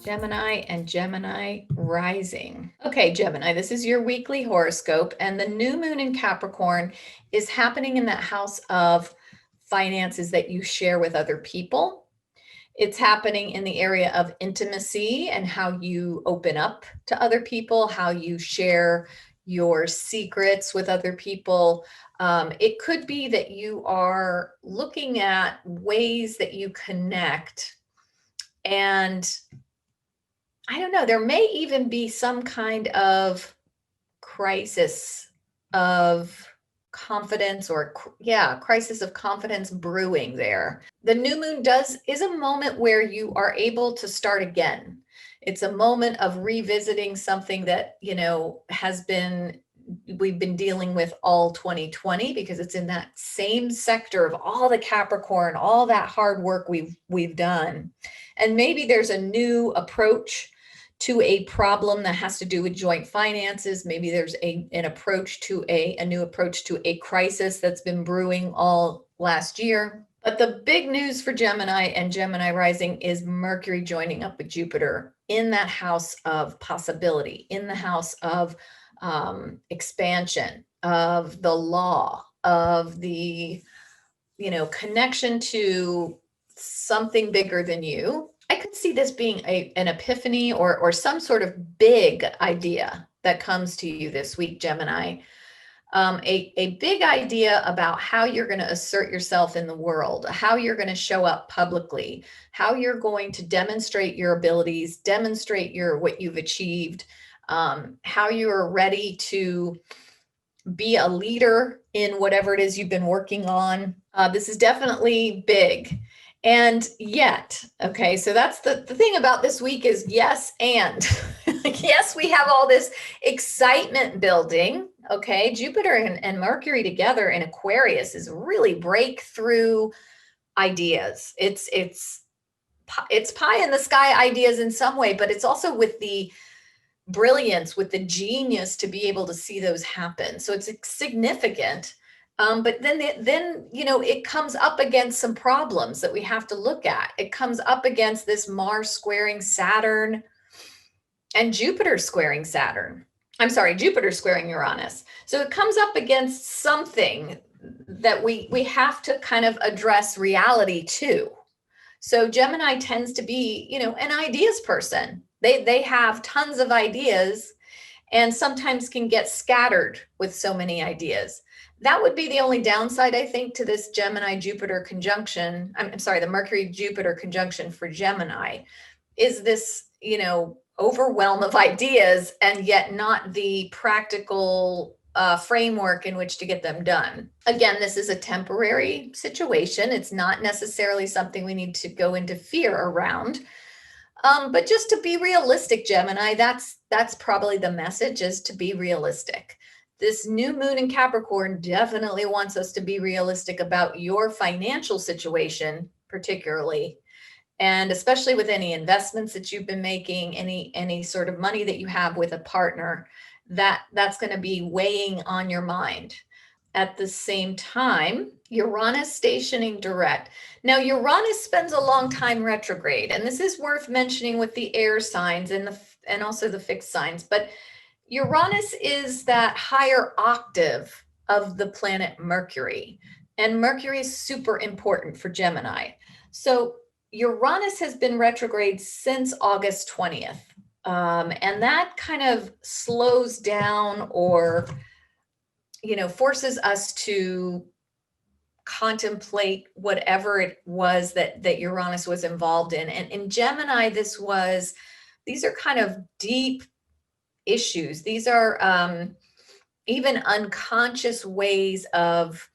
Gemini and Gemini rising. Okay, Gemini, this is your weekly horoscope, and the new moon in Capricorn is happening in that house of finances that you share with other people. It's happening in the area of intimacy and how you open up to other people, how you share your secrets with other people. It could be that you are looking at ways that you connect, and I don't know, there may even be some kind of crisis of confidence, or crisis of confidence brewing there. The new moon is a moment where you are able to start again. It's a moment of revisiting something that, we've been dealing with all 2020, because it's in that same sector of all the Capricorn, all that hard work we've done. And maybe there's a new approach to a problem that has to do with joint finances. Maybe there's a new approach to a crisis that's been brewing all last year. But the big news for Gemini and Gemini rising is Mercury joining up with Jupiter in that house of possibility, in the house of expansion, of the law, of the connection to something bigger than you. I could see this being an epiphany, or some sort of big idea that comes to you this week, Gemini. A big idea about how you're going to assert yourself in the world, how you're going to show up publicly, how you're going to demonstrate your abilities, demonstrate what you've achieved, how you are ready to be a leader in whatever it is you've been working on. This is definitely big. And yet, okay, so that's the thing about this week is yes, and yes, we have all this excitement building. Okay, Jupiter and Mercury together in Aquarius is really breakthrough ideas. It's pie in the sky ideas in some way, but it's also with the brilliance, with the genius to be able to see those happen. So it's significant. But then it comes up against some problems that we have to look at. It comes up against this Mars squaring Saturn and Jupiter squaring Saturn. I'm sorry, Jupiter squaring Uranus. So it comes up against something that we have to kind of address reality too. So Gemini tends to be, an ideas person. They have tons of ideas and sometimes can get scattered with so many ideas. That would be the only downside, I think, to this Gemini-Jupiter conjunction. I'm sorry, the Mercury-Jupiter conjunction for Gemini is this, overwhelm of ideas, and yet not the practical framework in which to get them done. Again, this is a temporary situation. It's not necessarily something we need to go into fear around. But just to be realistic, Gemini, that's probably the message, is to be realistic. This new moon in Capricorn definitely wants us to be realistic about your financial situation, particularly, and especially with any investments that you've been making, any sort of money that you have with a partner, that's going to be weighing on your mind. At the same time, Uranus stationing direct. Now, Uranus spends a long time retrograde, and this is worth mentioning with the air signs and also the fixed signs. But Uranus is that higher octave of the planet Mercury, and Mercury is super important for Gemini. So Uranus has been retrograde since August 20th, and that kind of slows down, or forces us to contemplate whatever it was that Uranus was involved in. And in Gemini, these are kind of deep issues. These are even unconscious ways of,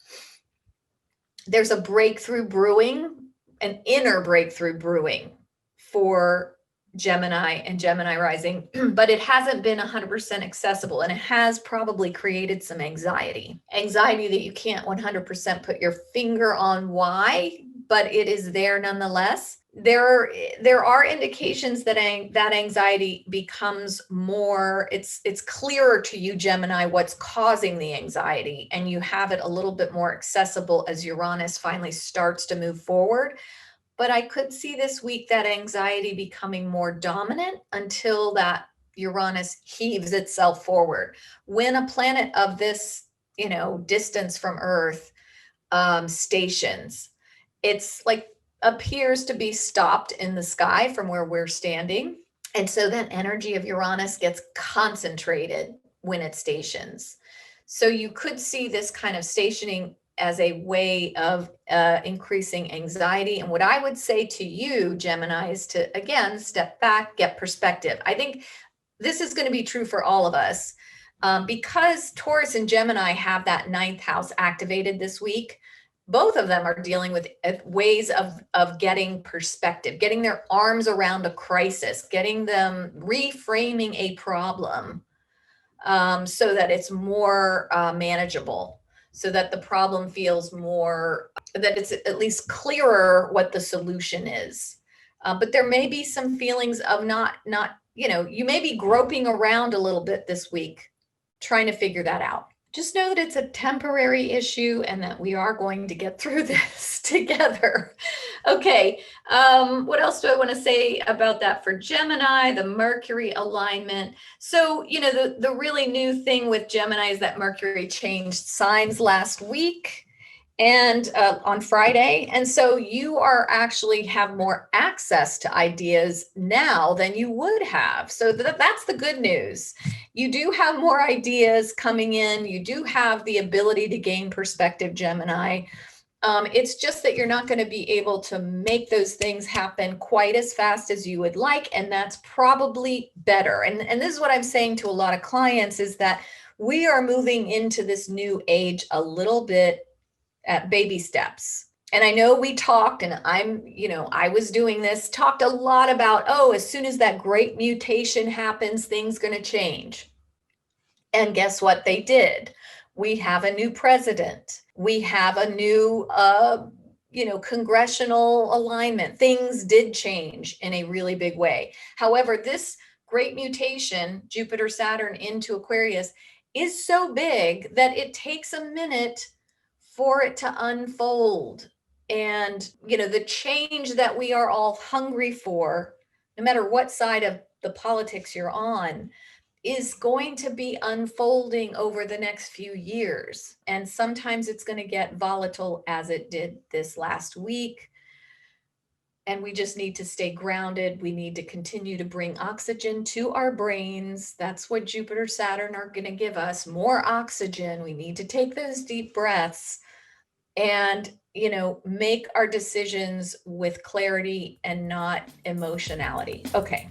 there's a breakthrough brewing, an inner breakthrough brewing for Gemini and Gemini rising, but it hasn't been 100% accessible, and it has probably created some anxiety that you can't 100% put your finger on why, but it is there nonetheless. There are indications that that anxiety becomes more, it's clearer to you, Gemini, what's causing the anxiety, and you have it a little bit more accessible as Uranus finally starts to move forward. but I could see this week that anxiety becoming more dominant until that Uranus heaves itself forward. When a planet of this, distance from Earth stations, it's like appears to be stopped in the sky from where we're standing. And so that energy of Uranus gets concentrated when it stations. So you could see this kind of stationing as a way of increasing anxiety. And what I would say to you, Gemini, is to, again, step back, get perspective. I think this is going to be true for all of us because Taurus and Gemini have that ninth house activated this week. Both of them are dealing with ways of getting perspective, getting their arms around a crisis, getting them reframing a problem so that it's more manageable, so that the problem feels more, that it's at least clearer what the solution is. But there may be some feelings of not, you may be groping around a little bit this week, trying to figure that out. Just know that it's a temporary issue and that we are going to get through this together. Okay, what else do I want to say about that for Gemini, the Mercury alignment? So, the really new thing with Gemini is that Mercury changed signs last week and on Friday. And so you are actually have more access to ideas now than you would have. So that's the good news. You do have more ideas coming in. You do have the ability to gain perspective, Gemini. It's just that you're not going to be able to make those things happen quite as fast as you would like. And that's probably better. And this is what I'm saying to a lot of clients is that we are moving into this new age a little bit at baby steps. And I know we talked, and I was doing this, talked a lot about, as soon as that great mutation happens, things going to change. And guess what they did? We have a new president. We have a new, congressional alignment. Things did change in a really big way. However, this great mutation, Jupiter, Saturn into Aquarius, is so big that it takes a minute for it to unfold. And, the change that we are all hungry for, no matter what side of the politics you're on, is going to be unfolding over the next few years. And sometimes it's going to get volatile as it did this last week. And we just need to stay grounded. We need to continue to bring oxygen to our brains. That's what Jupiter, Saturn are going to give us, more oxygen. We need to take those deep breaths and, make our decisions with clarity and not emotionality. Okay.